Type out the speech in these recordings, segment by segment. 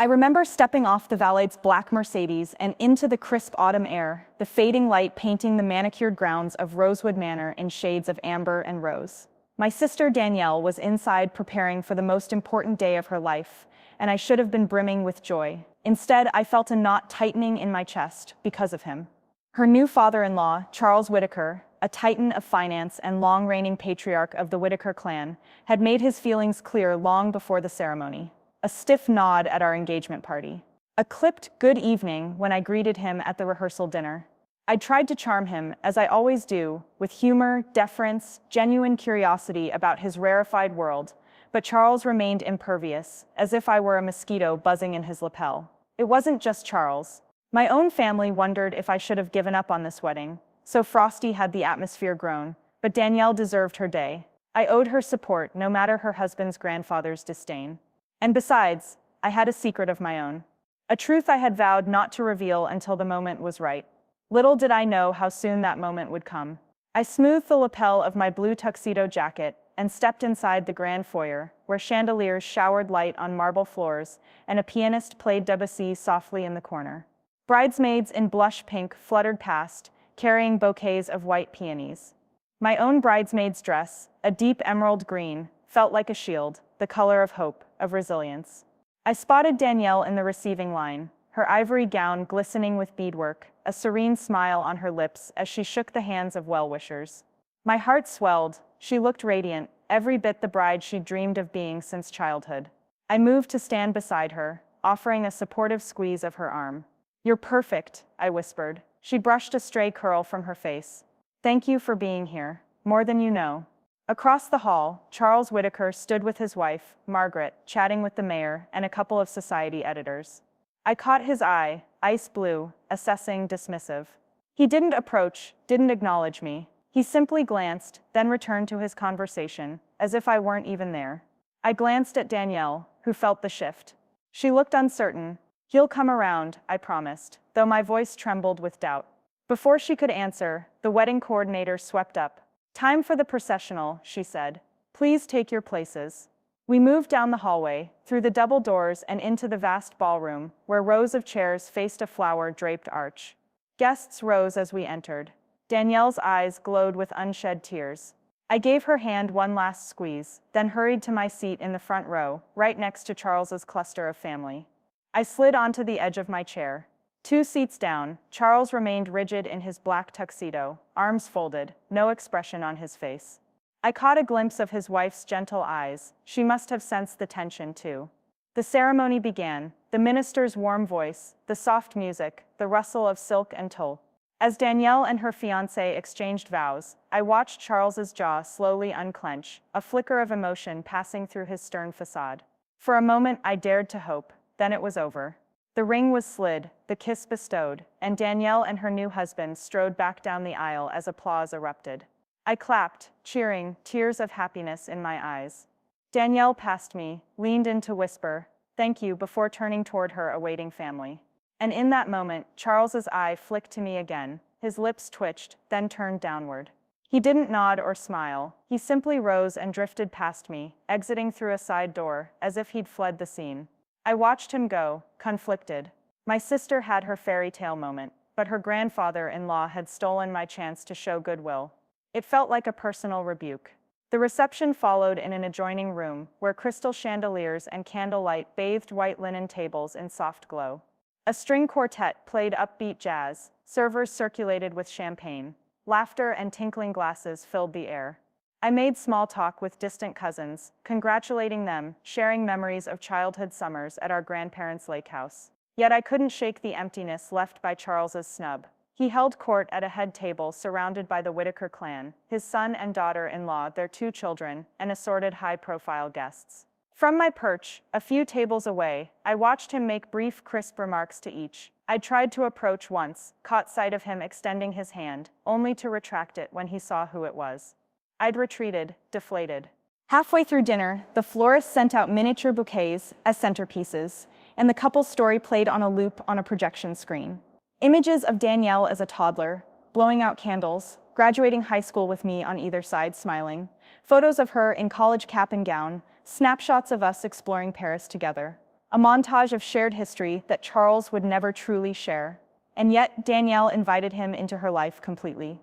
I remember stepping off the valet's black Mercedes and into the crisp autumn air, the fading light painting the manicured grounds of Rosewood Manor in shades of amber and rose. My sister Danielle was inside preparing for the most important day of her life, and I should have been brimming with joy. Instead, I felt a knot tightening in my chest because of him. Her new father-in-law, Charles Whitaker, a titan of finance and long-reigning patriarch of the Whitaker clan, had made his feelings clear long before the ceremony. A stiff nod at our engagement party. A clipped good evening when I greeted him at the rehearsal dinner. I tried to charm him, as I always do, with humor, deference, genuine curiosity about his rarefied world, but Charles remained impervious, as if I were a mosquito buzzing in his lapel. It wasn't just Charles. My own family wondered if I should have given up on this wedding. So frosty had the atmosphere grown, but Danielle deserved her day. I owed her support, no matter her husband's grandfather's disdain. And besides, I had a secret of my own. A truth I had vowed not to reveal until the moment was right. Little did I know how soon that moment would come. I smoothed the lapel of my blue tuxedo jacket and stepped inside the grand foyer, where chandeliers showered light on marble floors and a pianist played Debussy softly in the corner. Bridesmaids in blush pink fluttered past, carrying bouquets of white peonies. My own bridesmaid's dress, a deep emerald green, felt like a shield, the color of hope, of resilience. I spotted Danielle in the receiving line, her ivory gown glistening with beadwork, a serene smile on her lips as she shook the hands of well-wishers. My heart swelled. She looked radiant, every bit the bride she'd dreamed of being since childhood. I moved to stand beside her, offering a supportive squeeze of her arm. "You're perfect," I whispered. She brushed a stray curl from her face. "Thank you for being here, more than you know." Across the hall, Charles Whitaker stood with his wife, Margaret, chatting with the mayor and a couple of society editors. I caught his eye, ice blue, assessing, dismissive. He didn't approach, didn't acknowledge me. He simply glanced, then returned to his conversation, as if I weren't even there. I glanced at Danielle, who felt the shift. She looked uncertain. "He'll come around," I promised, though my voice trembled with doubt. Before she could answer, the wedding coordinator swept up. "Time for the processional," she said. "Please take your places." We moved down the hallway, through the double doors and into the vast ballroom, where rows of chairs faced a flower-draped arch. Guests rose as we entered. Danielle's eyes glowed with unshed tears. I gave her hand one last squeeze, then hurried to my seat in the front row, right next to Charles's cluster of family. I slid onto the edge of my chair. 2 seats down, Charles remained rigid in his black tuxedo, arms folded, no expression on his face. I caught a glimpse of his wife's gentle eyes. She must have sensed the tension, too. The ceremony began, the minister's warm voice, the soft music, the rustle of silk and tulle. As Danielle and her fiancé exchanged vows, I watched Charles's jaw slowly unclench, a flicker of emotion passing through his stern facade. For a moment I dared to hope, then it was over. The ring was slid, the kiss bestowed, and Danielle and her new husband strode back down the aisle as applause erupted. I clapped, cheering, tears of happiness in my eyes. Danielle passed me, leaned in to whisper, "Thank you," before turning toward her awaiting family. And in that moment, Charles's eye flicked to me again. His lips twitched, then turned downward. He didn't nod or smile. He simply rose and drifted past me, exiting through a side door, as if he'd fled the scene. I watched him go, conflicted. My sister had her fairy tale moment, but her grandfather-in-law had stolen my chance to show goodwill. It felt like a personal rebuke. The reception followed in an adjoining room, where crystal chandeliers and candlelight bathed white linen tables in soft glow. A string quartet played upbeat jazz, servers circulated with champagne. Laughter and tinkling glasses filled the air. I made small talk with distant cousins, congratulating them, sharing memories of childhood summers at our grandparents' lake house. Yet I couldn't shake the emptiness left by Charles's snub. He held court at a head table surrounded by the Whitaker clan, his son and daughter-in-law, their 2 children, and assorted high-profile guests. From my perch, a few tables away, I watched him make brief, crisp remarks to each. I tried to approach once, caught sight of him extending his hand, only to retract it when he saw who it was. I'd retreated, deflated. Halfway through dinner, the florist sent out miniature bouquets as centerpieces, and the couple's story played on a loop on a projection screen. Images of Danielle as a toddler, blowing out candles, graduating high school with me on either side smiling, photos of her in college cap and gown, snapshots of us exploring Paris together. a montage of shared history that Charles would never truly share. And yet, Danielle invited him into her life completely.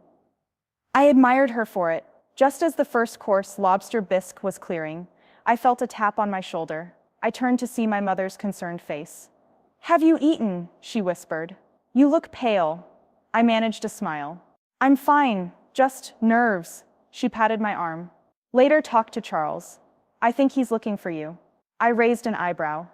I admired her for it. Just as the first course lobster bisque was clearing, I felt a tap on my shoulder. I turned to see my mother's concerned face. "Have you eaten?" she whispered. "You look pale." I managed a smile. "I'm fine, just nerves." She patted my arm. "Later talk to Charles. I think he's looking for you." I raised an eyebrow.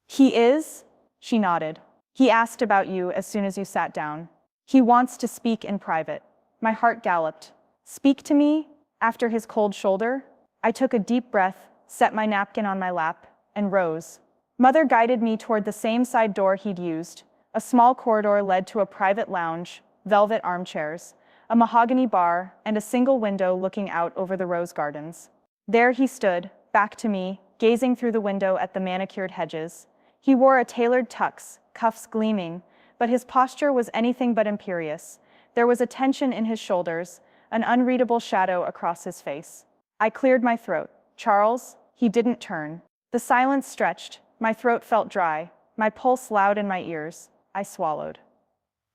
"He is?" She nodded. "He asked about you as soon as you sat down. He wants to speak in private." My heart galloped. Speak to me? After his cold shoulder? I took a deep breath, set my napkin on my lap, and rose. Mother guided me toward the same side door he'd used. A small corridor led to a private lounge, velvet armchairs, a mahogany bar, and a single window looking out over the rose gardens. There he stood, back to me, gazing through the window at the manicured hedges. He wore a tailored tux, cuffs gleaming, but his posture was anything but imperious. There was a tension in his shoulders, an unreadable shadow across his face. I cleared my throat. "Charles?" He didn't turn. The silence stretched. My throat felt dry, my pulse loud in my ears. I swallowed.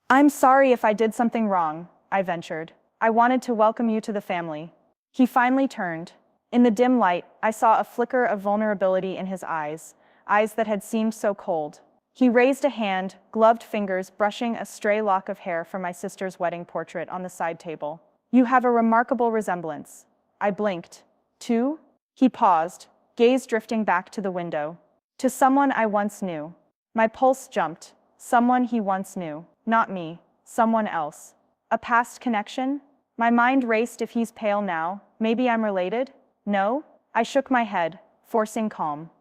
"I'm sorry if I did something wrong," I ventured. "I wanted to welcome you to the family." He finally turned. In the dim light, I saw a flicker of vulnerability in his eyes that had seemed so cold. He raised a hand, gloved fingers brushing a stray lock of hair from my sister's wedding portrait on the side table. "You have a remarkable resemblance." I blinked. "To?" He paused, gaze drifting back to the window. "To someone I once knew." My pulse jumped. Someone he once knew. Not me. Someone else. A past connection? My mind raced. If he's pale now, maybe I'm related? No? I shook my head, forcing calm.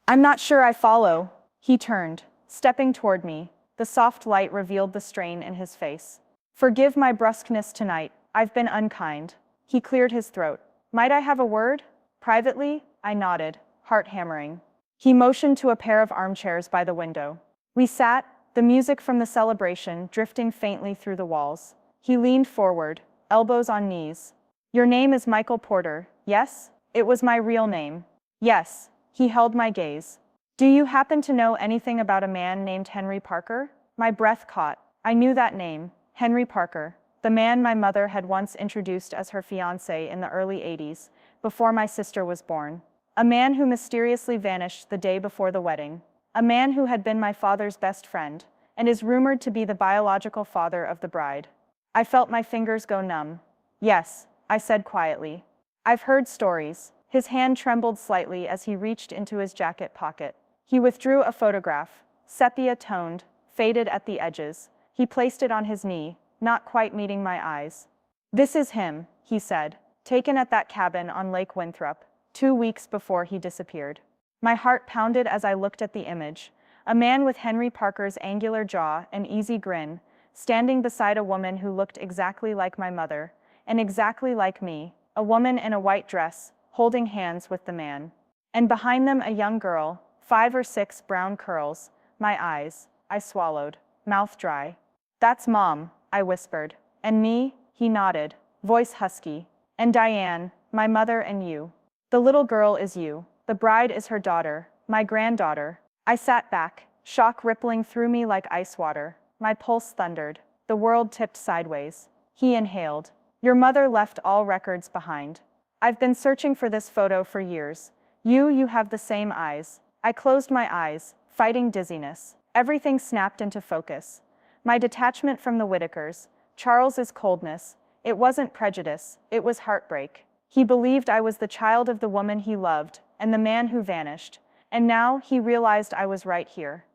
"I'm not sure I follow." He turned, stepping toward me. The soft light revealed the strain in his face. "Forgive my brusqueness tonight. I've been unkind." He cleared his throat. "Might I have a word? Privately?" I nodded, heart hammering. He motioned to a pair of armchairs by the window. We sat, the music from the celebration drifting faintly through the walls. He leaned forward, elbows on knees. "Your name is Michael Porter, yes?" It was my real name. "Yes." He held my gaze. "Do you happen to know anything about a man named Henry Parker?" My breath caught. I knew that name, Henry Parker, the man my mother had once introduced as her fiancé in the early 80s, before my sister was born. A man who mysteriously vanished the day before the wedding. A man who had been my father's best friend, and is rumored to be the biological father of the bride. I felt my fingers go numb. "Yes," I said quietly. "I've heard stories." His hand trembled slightly as he reached into his jacket pocket. He withdrew a photograph, sepia-toned, faded at the edges. He placed it on his knee, not quite meeting my eyes. "This is him," he said, "taken at that cabin on Lake Winthrop, 2 weeks before he disappeared." My heart pounded as I looked at the image. A man with Henry Parker's angular jaw and easy grin, standing beside a woman who looked exactly like my mother, and exactly like me, a woman in a white dress, holding hands with the man. And behind them a young girl, 5 or 6 brown curls. My eyes. I swallowed, mouth dry. "That's Mom," I whispered. "And me?" He nodded, voice husky. "And Diane, my mother, and you. The little girl is you. The bride is her daughter, my granddaughter." I sat back, shock rippling through me like ice water. My pulse thundered. The world tipped sideways. He inhaled. "Your mother left all records behind. I've been searching for this photo for years. You have the same eyes." I closed my eyes, fighting dizziness. Everything snapped into focus. My detachment from the Whitakers, Charles's coldness. It wasn't prejudice, it was heartbreak. He believed I was the child of the woman he loved, and the man who vanished. And now he realized I was right here.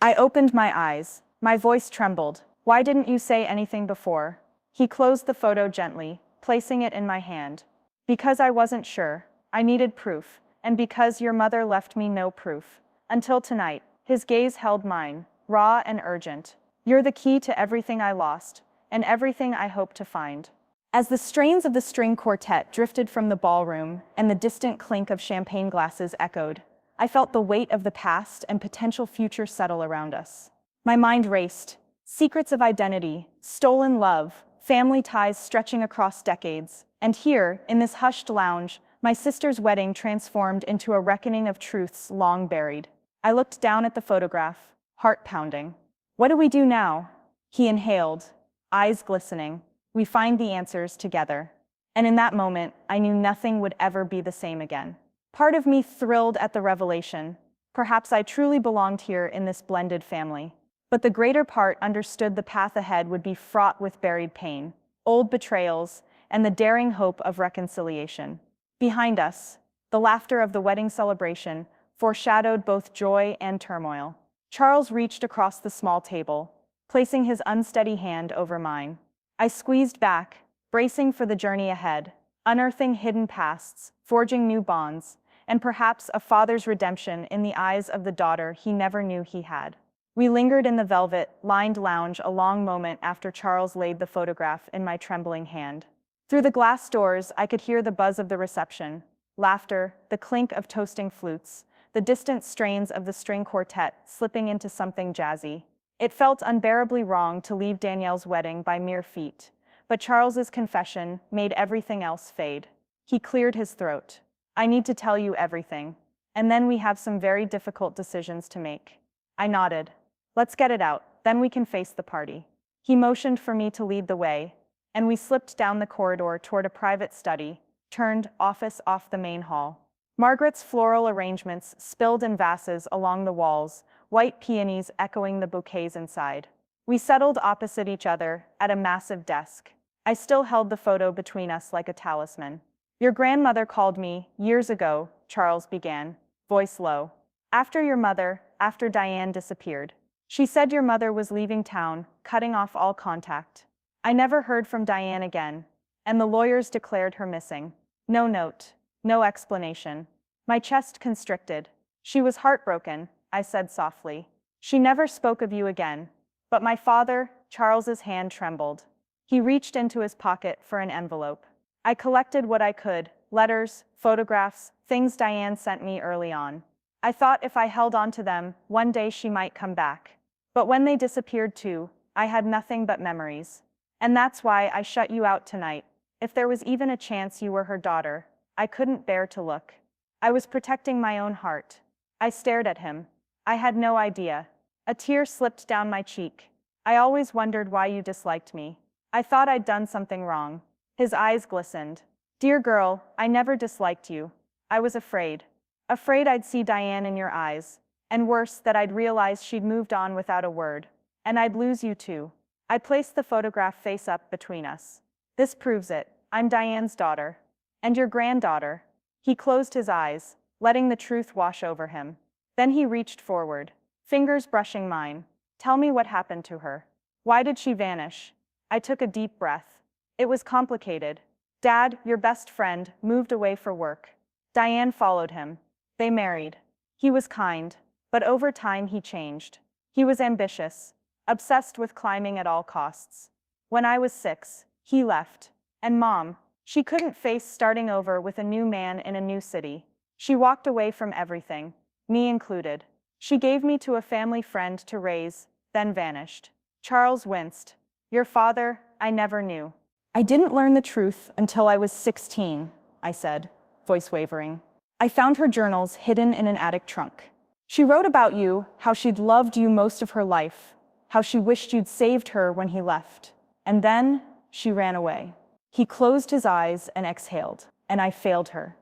I opened my eyes. My voice trembled. "Why didn't you say anything before?" He closed the photo gently, placing it in my hand. "Because I wasn't sure. I needed proof. And because your mother left me no proof. Until tonight." His gaze held mine, raw and urgent. "You're the key to everything I lost, and everything I hope to find." As the strains of the string quartet drifted from the ballroom and the distant clink of champagne glasses echoed, I felt the weight of the past and potential future settle around us. My mind raced. Secrets of identity, stolen love, family ties stretching across decades. And here, in this hushed lounge, my sister's wedding transformed into a reckoning of truths long buried. I looked down at the photograph, heart pounding. What do we do now? He inhaled, eyes glistening. We find the answers together. And in that moment, I knew nothing would ever be the same again. Part of me thrilled at the revelation. Perhaps I truly belonged here in this blended family. But the greater part understood the path ahead would be fraught with buried pain, old betrayals, and the daring hope of reconciliation. Behind us, the laughter of the wedding celebration foreshadowed both joy and turmoil. Charles reached across the small table, placing his unsteady hand over mine. I squeezed back, bracing for the journey ahead, unearthing hidden pasts, forging new bonds, and perhaps a father's redemption in the eyes of the daughter he never knew he had. We lingered in the velvet-lined lounge a long moment after Charles laid the photograph in my trembling hand. Through the glass doors, I could hear the buzz of the reception, laughter, the clink of toasting flutes, the distant strains of the string quartet slipping into something jazzy. It felt unbearably wrong to leave Danielle's wedding by mere feet, but Charles's confession made everything else fade. He cleared his throat. I need to tell you everything, and then we have some very difficult decisions to make. I nodded. Let's get it out, then we can face the party. He motioned for me to lead the way, and we slipped down the corridor toward a private study, turned office off the main hall. Margaret's floral arrangements spilled in vases along the walls, white peonies echoing the bouquets inside. We settled opposite each other at a massive desk. I still held the photo between us like a talisman. Your grandmother called me years ago, Charles began, voice low. After Diane disappeared. She said your mother was leaving town, cutting off all contact. I never heard from Diane again, and the lawyers declared her missing. No note, no explanation. My chest constricted. She was heartbroken, I said softly. She never spoke of you again. But my father, Charles's hand trembled. He reached into his pocket for an envelope. I collected what I could, letters, photographs, things Diane sent me early on. I thought if I held on to them, one day she might come back. But when they disappeared too, I had nothing but memories. And that's why I shut you out tonight. If there was even a chance you were her daughter, I couldn't bear to look. I was protecting my own heart. I stared at him. I had no idea. A tear slipped down my cheek. I always wondered why you disliked me. I thought I'd done something wrong. His eyes glistened. Dear girl, I never disliked you. I was afraid. Afraid I'd see Diane in your eyes. And worse, that I'd realize she'd moved on without a word. And I'd lose you too. I placed the photograph face up between us. This proves it. I'm Diane's daughter. And your granddaughter. He closed his eyes, letting the truth wash over him. Then he reached forward, fingers brushing mine. Tell me what happened to her. Why did she vanish? I took a deep breath. It was complicated. Dad, your best friend, moved away for work. Diane followed him. They married. He was kind, but over time he changed. He was ambitious, obsessed with climbing at all costs. When I was 6, he left. And Mom, she couldn't face starting over with a new man in a new city. She walked away from everything, me included. She gave me to a family friend to raise, then vanished. Charles winced. Your father, I never knew. I didn't learn the truth until I was 16, I said, voice wavering. I found her journals hidden in an attic trunk. She wrote about you, how she'd loved you most of her life, how she wished you'd saved her when he left. And then, she ran away. He closed his eyes and exhaled, and I failed her.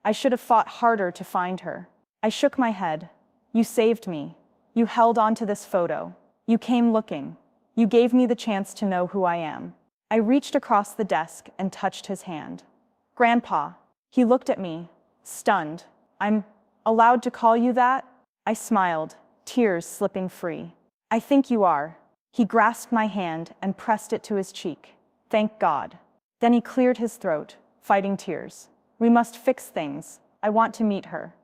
I should have fought harder to find her. I shook my head. You saved me. You held on to this photo. You came looking. You gave me the chance to know who I am. I reached across the desk and touched his hand. Grandpa. He looked at me, stunned. I'm allowed to call you that? I smiled, tears slipping free. I think you are. He grasped my hand and pressed it to his cheek. Thank God. Then he cleared his throat, fighting tears. We must fix things. I want to meet her.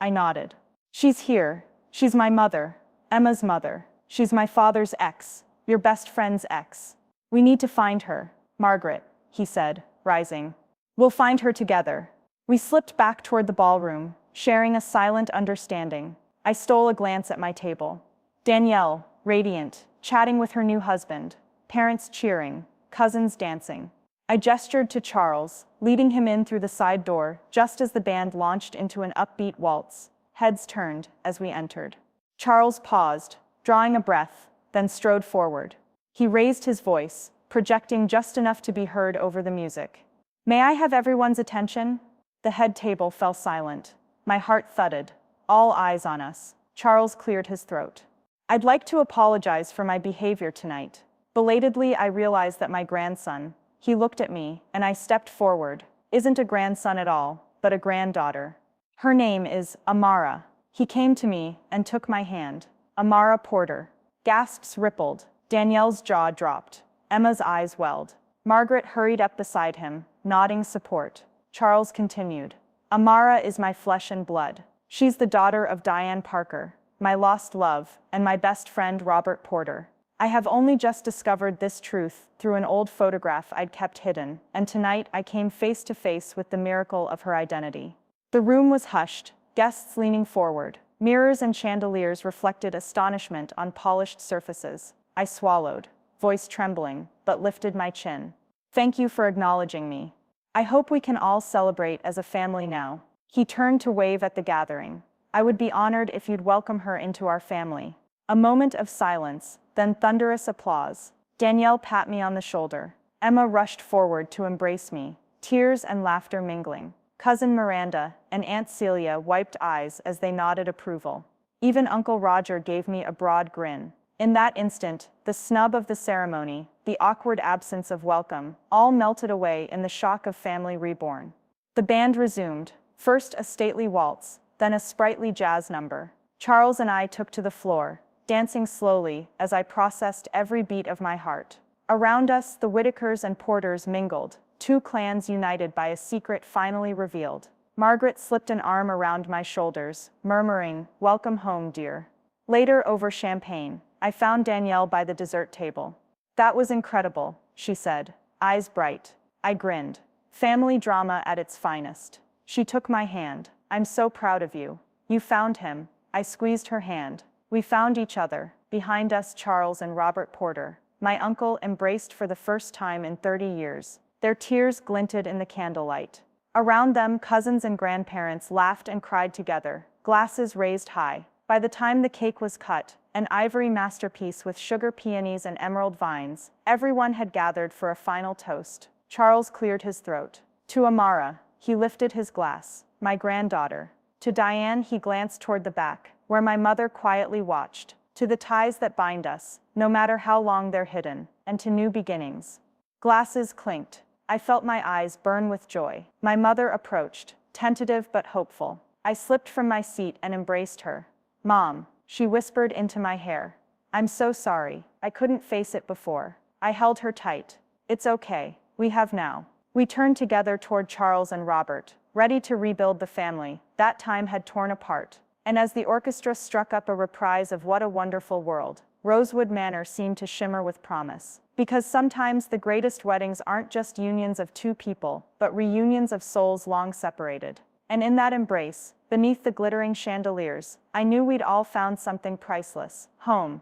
I nodded. She's here. She's my mother, Emma's mother. She's my father's ex, your best friend's ex. We need to find her, Margaret, he said, rising. We'll find her together. We slipped back toward the ballroom, sharing a silent understanding. I stole a glance at my table. Danielle, radiant, chatting with her new husband, parents cheering, cousins dancing. I gestured to Charles, leading him in through the side door just as the band launched into an upbeat waltz. Heads turned as we entered. Charles paused, drawing a breath, then strode forward. He raised his voice, projecting just enough to be heard over the music. "May I have everyone's attention?" The head table fell silent. My heart thudded. All eyes on us. Charles cleared his throat. "I'd like to apologize for my behavior tonight." Belatedly, I realized that my grandson. He looked at me, and I stepped forward. Isn't a grandson at all, but a granddaughter. Her name is Amara. He came to me and took my hand. Amara Porter. Gasps rippled. Danielle's jaw dropped. Emma's eyes welled. Margaret hurried up beside him, nodding support. Charles continued. "Amara is my flesh and blood. She's the daughter of Diane Parker, my lost love, and my best friend Robert Porter. I have only just discovered this truth through an old photograph I'd kept hidden, and tonight I came face to face with the miracle of her identity." The room was hushed, guests leaning forward. Mirrors and chandeliers reflected astonishment on polished surfaces. I swallowed, voice trembling, but lifted my chin. "Thank you for acknowledging me. I hope we can all celebrate as a family now." He turned to wave at the gathering. "I would be honored if you'd welcome her into our family." A moment of silence, then thunderous applause. Danielle pat me on the shoulder. Emma rushed forward to embrace me, tears and laughter mingling. Cousin Miranda and Aunt Celia wiped eyes as they nodded approval. Even Uncle Roger gave me a broad grin. In that instant, the snub of the ceremony, the awkward absence of welcome, all melted away in the shock of family reborn. The band resumed, first a stately waltz, then a sprightly jazz number. Charles and I took to the floor, dancing slowly as I processed every beat of my heart. Around us, the Whitakers and Porters mingled, two clans united by a secret finally revealed. Margaret slipped an arm around my shoulders, murmuring, "Welcome home, dear." Later, over champagne, I found Danielle by the dessert table. "That was incredible," she said, eyes bright. I grinned. Family drama at its finest. She took my hand. "I'm so proud of you. You found him." I squeezed her hand. We found each other. Behind us, Charles and Robert Porter. My uncle embraced for the first time in 30 years. Their tears glinted in the candlelight. Around them, cousins and grandparents laughed and cried together, glasses raised high. By the time the cake was cut, an ivory masterpiece with sugar peonies and emerald vines, everyone had gathered for a final toast. Charles cleared his throat. To Amara, he lifted his glass. "My granddaughter." To Diane, he glanced toward the back, where my mother quietly watched. To the ties that bind us, no matter how long they're hidden, and to new beginnings. Glasses clinked. I felt my eyes burn with joy. My mother approached, tentative but hopeful. I slipped from my seat and embraced her. "Mom," she whispered into my hair. "I'm so sorry. I couldn't face it before." I held her tight. "It's okay. We have now." We turned together toward Charles and Robert, ready to rebuild the family that time had torn apart. And as the orchestra struck up a reprise of What a Wonderful World, Rosewood Manor seemed to shimmer with promise. Because sometimes the greatest weddings aren't just unions of two people, but reunions of souls long separated. And in that embrace, beneath the glittering chandeliers, I knew we'd all found something priceless: home.